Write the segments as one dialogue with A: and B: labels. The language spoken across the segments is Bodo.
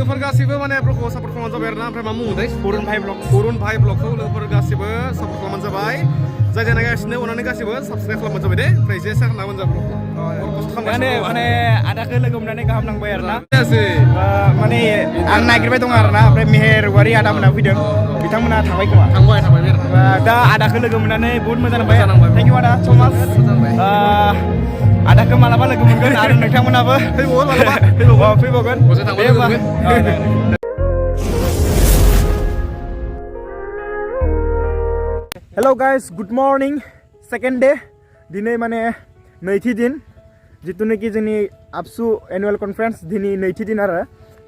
A: लोगोफोर गासिबो माने ब्लगखौ सापर्ट खालामनानै जाबाय आरोना ओमफ्राय मा मुंमोनथाय अरुण भाई ब्लगखौ लोगोफोर गासिबो सापर्ट खालामनानै जाबाय जाय जाय नायगासिनो अननानै गासिबो साबस्क्राइब खालामनानै जाबाय दे ओमफ्य एसे सेयार खालामनानै जाबाय
B: माने आदाखौ लोगो मोननानै गाहाम नांबाय आरोना
A: जायासै
B: माने आं नागिरबाय दं आरोना ओमफ्राय मेहेर औवारि आदामोना फैदों बिथांमोना थांबाय खोमा
A: थांबाय
B: दा आदाखौ लोगो मोननानै बहुत मोजां नांबाय थेंक इउ आदा स माच आदाखौ मालाबा लोगो मोनगोन आरो नोंथांमोनाबो फैबावगोन दे होमबा hello guys good morning second day दिनै माने नैथि दिन जितुनिखि जोंनि आबसु एनुवेल कनफारेन्स दिनै नैथि दिन आरो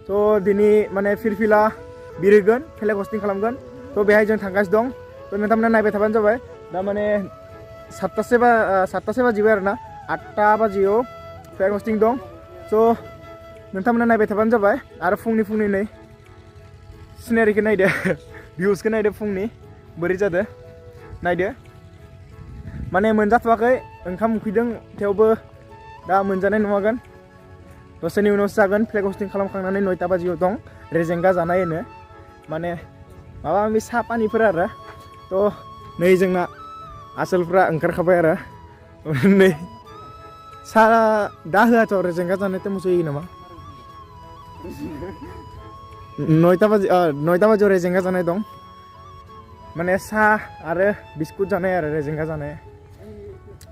B: थ' दिनै माने फिरफिला बिरगोन फ्लेग हस्टिं खालामगोन थ' बेहाय जों थांगासिनो दं थ' नोंथांमोना नायबाय थाबानो जाबाय दा माने साततासे बाजिबाय आरोना 8टा बाजियाव फ्लेग हस्टिं दं स' नोंथांमोना नायबाय थाबानो जाबाय आरो फुंनि नै सिनारिखौ नायदो भिउसखौ नायदो फुंनि बोरै जादो नायदो माने मोनजाथ'वाखै ओंखाम उखैदों थेवबो दा मोनजानाय नङागोन दसेनि उनावसो जागोन फ्लेग हस्टिं खालामखांनानै 9टा बाजियाव दं रेजेंगा जानाय होनो माने माबा माबि साहा पानिफोर आरो थ' नै जोंना आसोलफ्रा ओंखारखाबाय आरो नै साहा दा होआथ' रेजेंगा जानाय टेमसो होयो नामा 9टा बाजियाव रेजेंगा जानाय दं माने साहा आरो बिस्कुट जानाय आरो रेजेंगा जानाय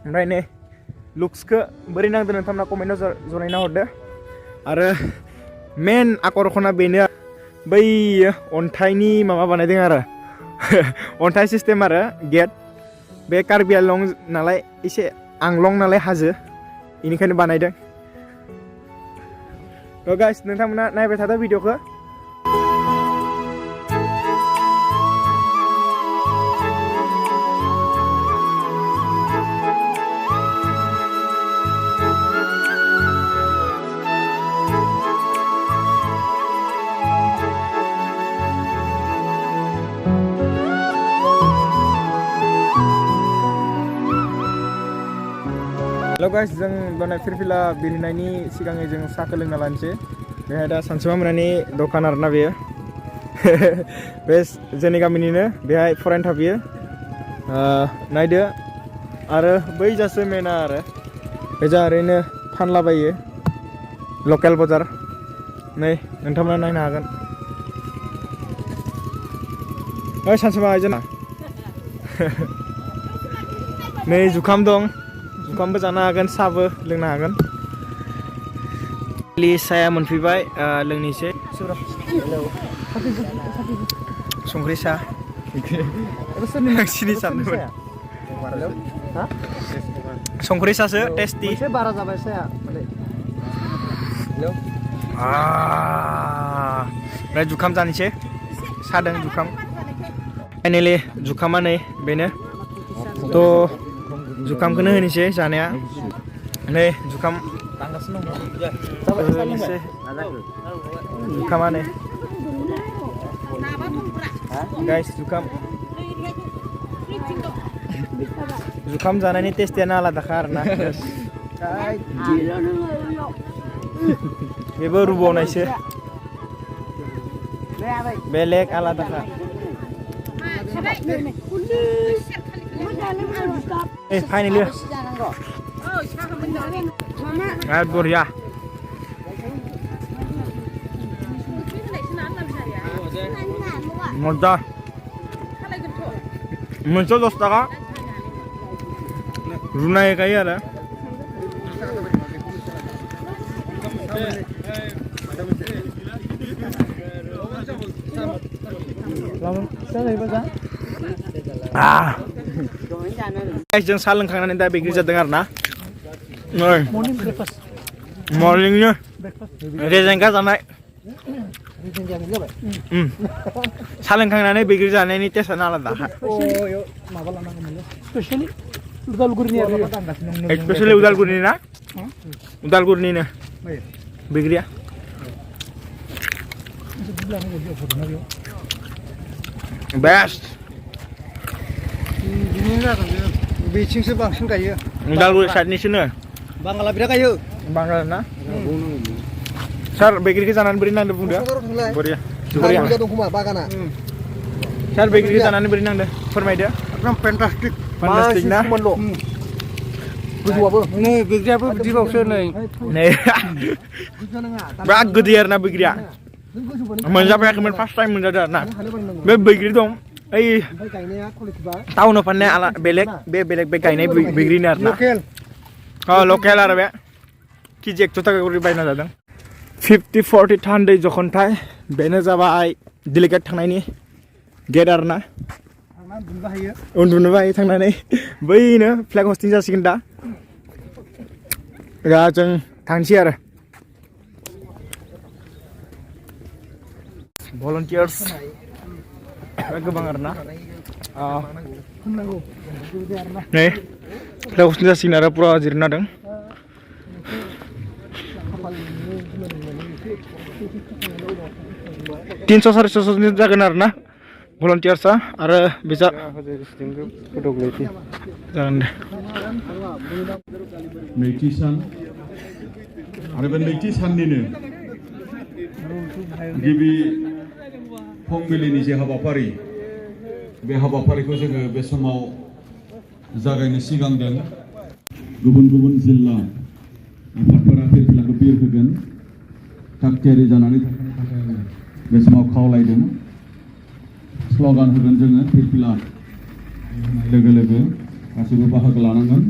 B: ओमफ्राय नै लुक्सखौ बोरै नांदों नोंथांमोना कमेन्टआव जनायना हरदो आरो मेन आकर्षणा बेनो बै अन्थाइनि माबा बानायदों आरो अन्थाइ सिस्टेम आरो गेट बे कार्बि आलं नालाय एसे आंलं नालाय हाजो बेनिखायनो बानायदों थ' गाइस नोंथांमोना नायबाय थादो भिडिअखौ हेलो गाइस जों माने फिरफिला बिरहैनायनि सिगाङै जों साहाखौ लोंना लानोसै बेहाय दा सानसुमा मोनानि दखान आरोना बेयो बे जोंनि गामिनिनो बेहाय फरायनो थाफैयो नायदो आरो बै जासो मेना आरो बेजा ओरैनो फानलाबायो लकेल बाजार नै नोंथांमोना नायनो हागोन ओइ सानसुमा जोंना नै जुखाम दं जुखामबो जानो हागोन साहाबो लोंनो हागोन साया मोनफैबाय लोंनोसै संख्रि साहा सिनि सानदोंमोन संख्रि सासो टेस्टि बारा जाबाय साया ओमफ्राय जुखाम जानोसै सादों जुखाम फाइनेलि जुखामा नै बेनो थ' जुखामखौनो होनोसै जानाया नै जुखाम होनोसै जुखामा नै गाइस जुखाम जानायनि टेस्टियानो आलादाखा आरोना बेबो रुबावनायसो बेलेग आलादाखा फाइनेलि बरिया मजा मोनसेयाव 10 थाखा रुनाय गायो आरो जों साहा लोंखांनानै दा बेग्रि जादों आरो ना मर्निंनि रेजेंगा जानाय साहा लोंखांनानै बैग्रि जानायनि टेस्टआनो आलादा स्पेशली उदालगुरिनि ना उदालगुरिनिनो बैग्रिया बेस्ट बेथिंसो बांसिन गायो उदालगुरि साइडनिसोनो बांगाला बिराद गायो बांगाला ना सार बैग्रिखौ जानानै बोरै नांदों बुंदो बरिया बरिया
C: दं खोमा बागाना
B: सार बैग्रिखौ जानानै बोरै नांदों फोरमायदो
C: एकदम फेन्टास्टिक
B: Fantastic ना?
C: गोजौआबो
D: नै बैग्रियाबो बिदिबावसो नै
B: नै बिराद गोदै आरोना बैग्रिया मोनजाफेराखैमोन फार्स्ट टाइम मोनजादों आरोना बे बैग्रि दं ओइ
C: गायनाया क्वालिटिबा
B: टाउनाव फाननाय बेलेग बे गायनाय बैग्रिनो आरोना
C: लकेल
B: लकेल आरो बे केजि 100 थाखा करि बायना जादों 50-40 थान्दै जखनथाय बेनो जाबाय डेलिगेट थांनायनि गेट आरोना उन्दुनोबो हायो थांनानै बैनो फ्लेग हस्टिं जासिगोन दा जों थांसै आरो भलन्टियार्स गोबां आरोना नै फ्लेग हस्टिं जासिगोन आरो पुरा जिरायना दं 300-400 जागोन आरोना भलन्टियार्सआ आरो बिजा जागोन दे
E: नैथि सान आरो बे नैथि साननिनो गिबि फुंबिलिनि जे हाबाफारि बे हाबाफारिखौ जोङो बे समाव जागायनो सिगांदों गुबुन गुबुन जिल्ला आफादफोरा फिरफिलाखौ बिर होगोन थागथियारि जानानै बे समाव खावलायदों स्ल'गान होगोन जोङो फिरफिला लोगो लोगो गासैबो बाहागो लानांगोन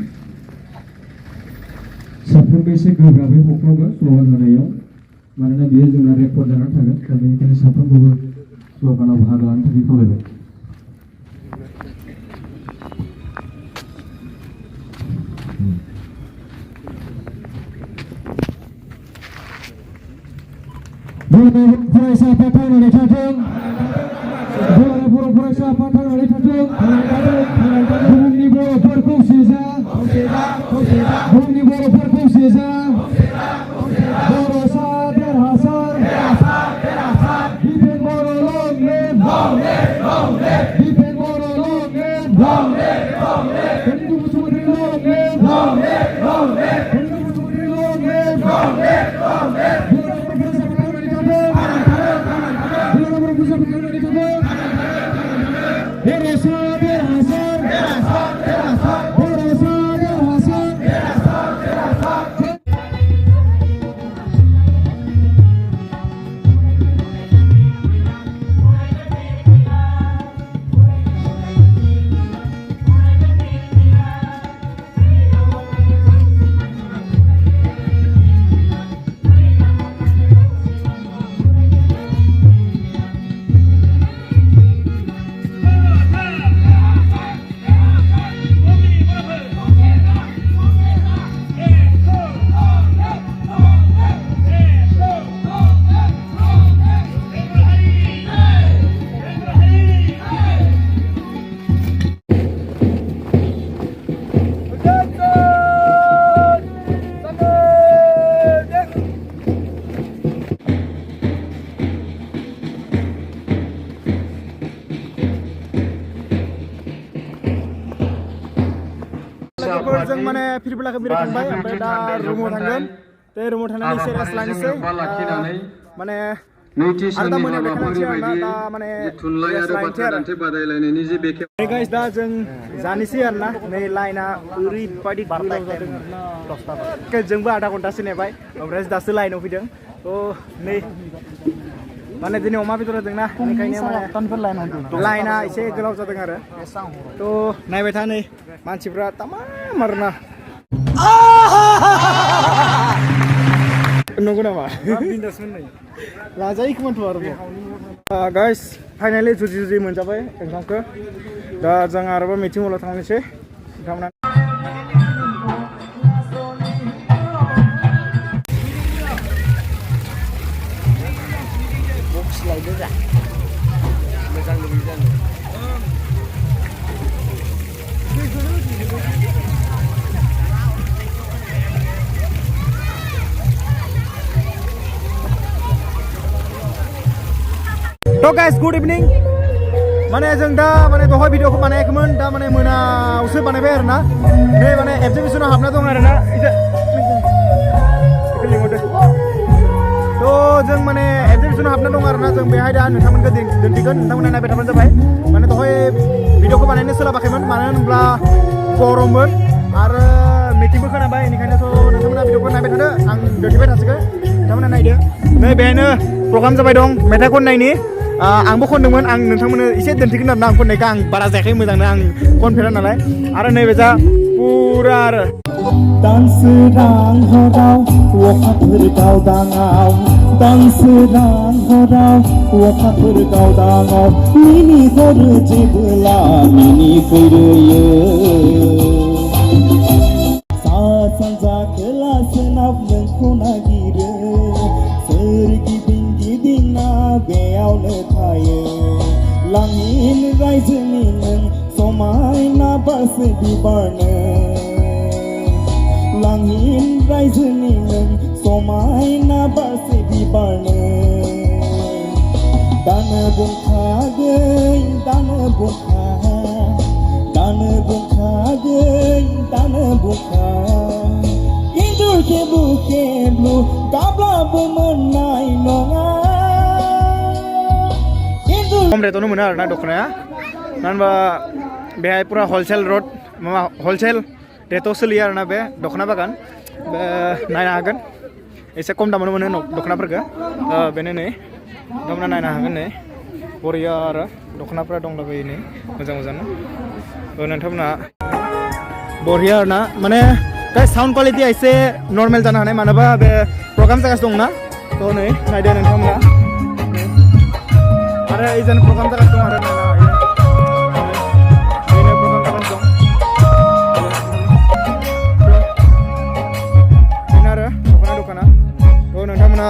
E: साफ्रोमबो एसे गोब्राबै हख्रावगोन स्ल'गान होनायाव मानोना बेयो जोंना रेकर्ड जानानै थागोन दा बेनिखायनो साफ्रोमखौबो स्ल'गानाव बाहागो लानो थाखाय खावलायबाय फरायसा आफाद थांनानै थाथों बर' फरायसा आफाद थांनानै थाथों बुहुमनि बर'फोरखौ खौसेजा बुहुमनि बर'फोरखौ खौसेजा बर'सा देरहासार डिफेन्ड बर' लं लिभ डिफेन्ड बर' लं लिभ धनिराम बसुमतारी लं लिभ धनिराम बसुमतारी लं लिभ
B: जों माने फिरफिलाखौ बेरायखांबाय ओमफ्राय दा रुमाव थांगोन बे रुमाव थांनानै एसे रेस्ट लानोसै माने आलदा मोनायाव देखायनोसै आरोना दा माने रेस्ट लानोसै आरो गाइस दा जों जानोसै आरोना नै लाइना ओरैबायदि गोलाव जादों आरोना जोंबो आधा घन्टासो नेबाय ओमफ्राय दासो लाइनाव फैदों थ' नै माने दिनै अमा बेदर होदोंना बेनिखायनो माने लाइना एसे गोलाव जादों आरो थ' नायबाय था नै मानसिफ्रा तामाम आरोना नंगौ नामा लाजायो खोमाथ' आरो गाइस फाइनालि जुजि मोनजाबाय ओंखामखौ दा जों आरोबाव मिटिं हलाव थांनोसै नोंथांमोना
D: मोजां लुबैदों
B: तो गाइस गुड इवनिं माने जों दा माने दहाय भिडिअखौ बानायाखैमोन दा माने मोनायावसो बानायबाय आरोना नै माने एगजिबिसनाव हाबना दं आरोना जों माने एगजिबिसनाव हाबना दं आरोना जों बेहाय दा नोंथांमोनखौ दिन्थिगोन नोंथांमोना नायबाय थाबानो जाबाय माने दहाय भिडिअखौ बानायनो सोलाबाखैमोन मानो होनब्ला गरममोन आरो मिटिंबो खोनाबाय बेनिखायनो नोंथांमोना भिडिअखौ नायबाय थादो आं दिन्थिबाय थासिगोन नोंथांमोना नायदो नै बेहायनो प्रग्राम जाबाय दं मेथाइ खननायनि आंबो खनदोंमोन आं नोंथांमोननो एसे दिन्थिगोन आरोना आं खननायखौ आं बारा जायाखै मोजांनो आं खनफेरा नालाय आरो नैबे जा पुरा आरो
F: Dansirang horau, wakap berkau dangau. Dansirang horau, wakap berkau dangau. Mini koru jibla, mini kerye. Sasanja kelas senap mengkona gire. Sergi tinggi dina beau letaye. Langin raisenineng, somai nabas di barne. Langin raisenineng somai nabas di barne dana bungka geng dana bungka geng dana bungka indur ke buke blu kabla bemenai nonga indur
B: कमरेटआवनो मोनो आरोना दख'नाया मानो होनबा बेहाय पुरा हलसेल रोड माबा हलसेल रेटआव सोलियो आरोना बे दख'ना बागान नायनो हागोन एसे खम दामावनो मोनो दख'नाफोरखौ बेनो नै नोंथांमोना नायनो हागोन नै बरिया आरो दख'नाफोरा दंलाबायो नै मोजां मोजांनो नोंथांमोना बरिया आरोना माने बे साउन्ड क्वालिटिया एसे नर्मेल जानो हानाय मानोबा बे प्रग्राम जागासिनो दंना थ' नै नायदो नोंथांमोना आरो एजों प्रग्राम जागासिनो दं आरो नायनो हायो बेनो प्रग्राम जागासिनो दं दख'ना नोंथांमोना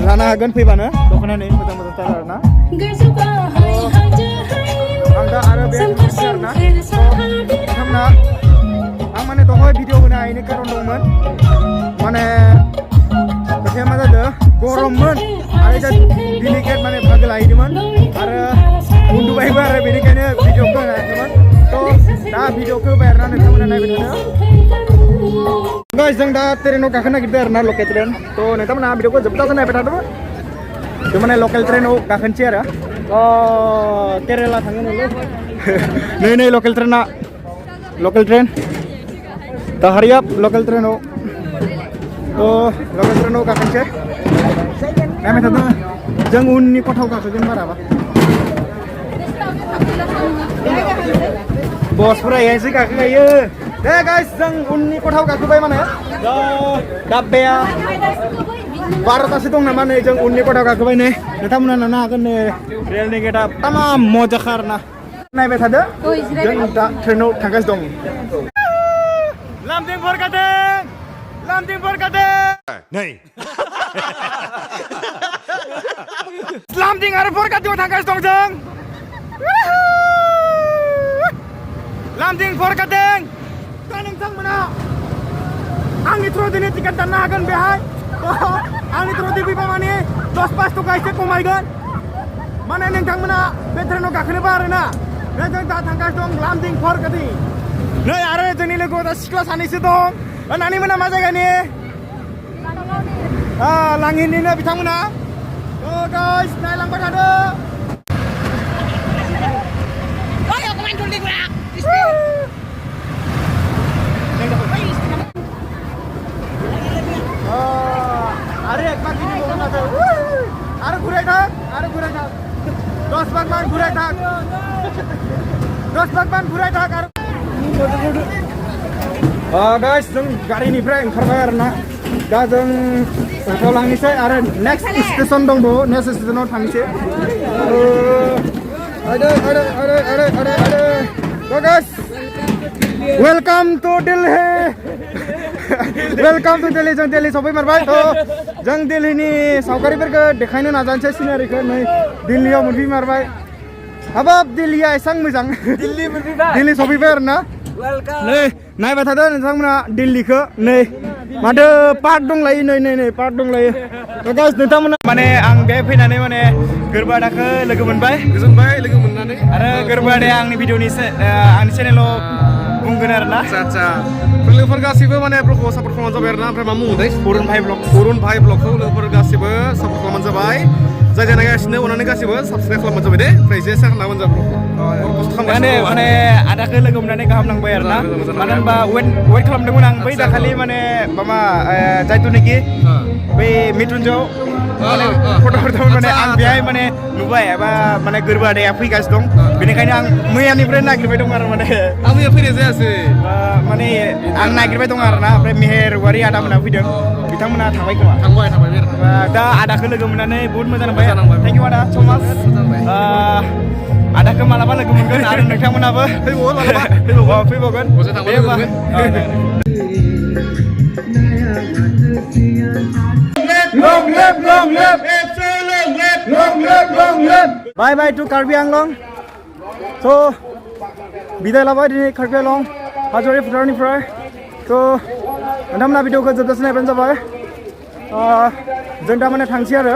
B: लानो हागोन फैबानो दख'ना नै मोजां मोजांथार आरोना आं दा आरो बे आरोना नोंथांमोना आं माने दहाय भिडिअ होनो हायैनि कारन दंमोन माने खोथाया मा जादों गरममोन आरो दा डिलिकेट माने बाहागो लाहैदोंमोन आरो उन्दुबायबो आरो बेनिखायनो भिडिअखौ होनो हायाखैमोन थ' दा भिडिअखौ होबाय आरोना नोंथांमोना नायबाय थादो guys जों दा ट्रेनाव गाखोनो नागिरदों आरोना लकेल ट्रेन थ' नोंथांमोना भिडिअखौ जोबजासे नायबाय थादोंमोन जों माने लकेल ट्रेनाव गाखोनोसै आरो केरेला थाङो नोंलै नै लकेल ट्रेना लकेल ट्रेन दा हारियाब लकेल ट्रेनाव लकेल ट्रेनाव गाखोनोसै नायबाय थादों जों उननि खथायाव गाखोगोन बाराबा बसफोरा एसे गाखोगायो दे गाइस जों उननि खथायाव गाखोबाय माने दाब्बाया 12तासो दं नामा नै जों उननि खथायाव गाखोबाय नै नोंथांमोना नुनो हागोन नै रेलनि गेटआ तामाम मजाखा आरोना नायबाय थादो जों दा ट्रेनाव थांगासिनो दं लामदिं फरकादों नै लामदिं आरो फरकादों थांगासिनो दं जों लामदिं फरकादों दा नोंथांमोना आंनि थ्रु दिनै टिकेट दाननो हागोन बेहाय आंनि थ्रु फैबा माने 10-5 थाखा एसे खमायगोन माने नोंथांमोना बे ट्रेनाव गाखोनोबा आरोना जों दा थांगासिनो दं लामदिं फरकादों नै आरो जोंनि लोगोआव दा सिख्ला सानैसो दं नानिमोना मा जायगानि लाङिनिनो बिथांमोना गाइस नायलांबाय थादो आरो एक बार गिदिं बावनो नाजायो आरो घुराय थाक 10 बार मान घुराय थाक 10 बार मान घुराय थाक आरो गाइस जों गारिनिफ्राय ओंखारबाय आरोना दा जों होटेलाव लांनोसै आरो नेक्स्ट स्टेशन दंबावो नेक्स्ट स्टेशनाव थांनोसै गाइस वेलकाम टु दिल्ली जों दिल्ली सफैमारबाय जों दिल्लीनि सावगारिफोरखौ देखायनो नाजानोसै सिनारिखौ नै दिल्लीयाव मोनफैमारबाय हाबाब दिल्लीया एसां मोजां दिल्ली सफैबाय आरोना नै नायबाय थादो नोंथांमोना दिल्लीखौ नै माथो पार्क दंलायो नै पार्क दंलायो गाइस नोंथांमोना माने आं बे फैनानै माने गोरबादाखौ लोगो मोनबाय
A: गोजोनबाय लोगो मोननानै
B: आरो गोरबादाया आंनि भिडिअनि आंनि चेनेलाव बुंगोन आरो ना
A: आदसा लोगोफोर गासिबो माने ब्लगखौ सापर्ट खालामबानो जाबाय आरो ना ओमफ्राय मा मुंमोनथाय अरुण भाइ ब्लगखौ लोगोफोर गासिबो सापर्ट खालामबानो जाबाय जाय जाय नायगासिनो अननानै गासिबो साबस्क्राइब खालामबानो जाबाय दे ओमफ्राय एसे सेयार खालामबानो जाबाय खस्थ' खालामगासिनो
B: माने आदाखौ लोगो मोननानै गाहाम नांबाय आरो ना मानो होनबा वेट खालामदोंमोन आं बै दाखालि माने माबा जायथुनाखि बै मिथुनजों फट' हरदोंमोन माने आं बेहाय माने नुबाय एबा माने गोरबोआदाया फैगासिनो दं बेनिखायनो आं मैयानिफ्राय नागिरबाय दं आरो माने
A: आं मैया फैनाय जायासै
B: माने आं नागिरबाय दं आरो ना ओमफ्राय मेहेर औवारि आदामोना फैदों बिथांमोना थांबाय खोमा
A: थांबाय मेर
B: दा आदाखौ लोगो मोननानै बहुत मोजां नांबाय थेंक इउ आदा सो माच आदाखौ मालाबा लोगो मोनगोन आरो नोंथांमोनाबो फैबावगोन दे होमबा बाय बाय टु कार्बि आंलं स' बिदाय लाबाय दिनै कार्बि आंलं हाजोआरि फोथारनिफ्राय स' नोंथांमोना भिडिअखौ जोबजासिम नायबानो जाबाय जों दा माने थांसै आरो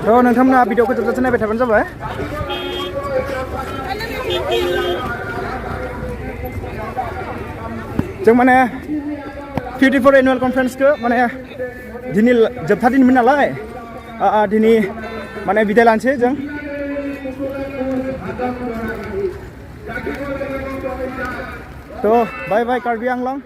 B: थ' नोंथांमोना भिडिअखौ जोबजासिम नायबाय थाबानो जाबाय जों माने 54 एनुवेल कनफारेन्सखौ माने दिनै जोबथा दिनमोन नालाय दिनै माने बिदाय लानोसै जों थ' बाय बाय कार्बि आंलं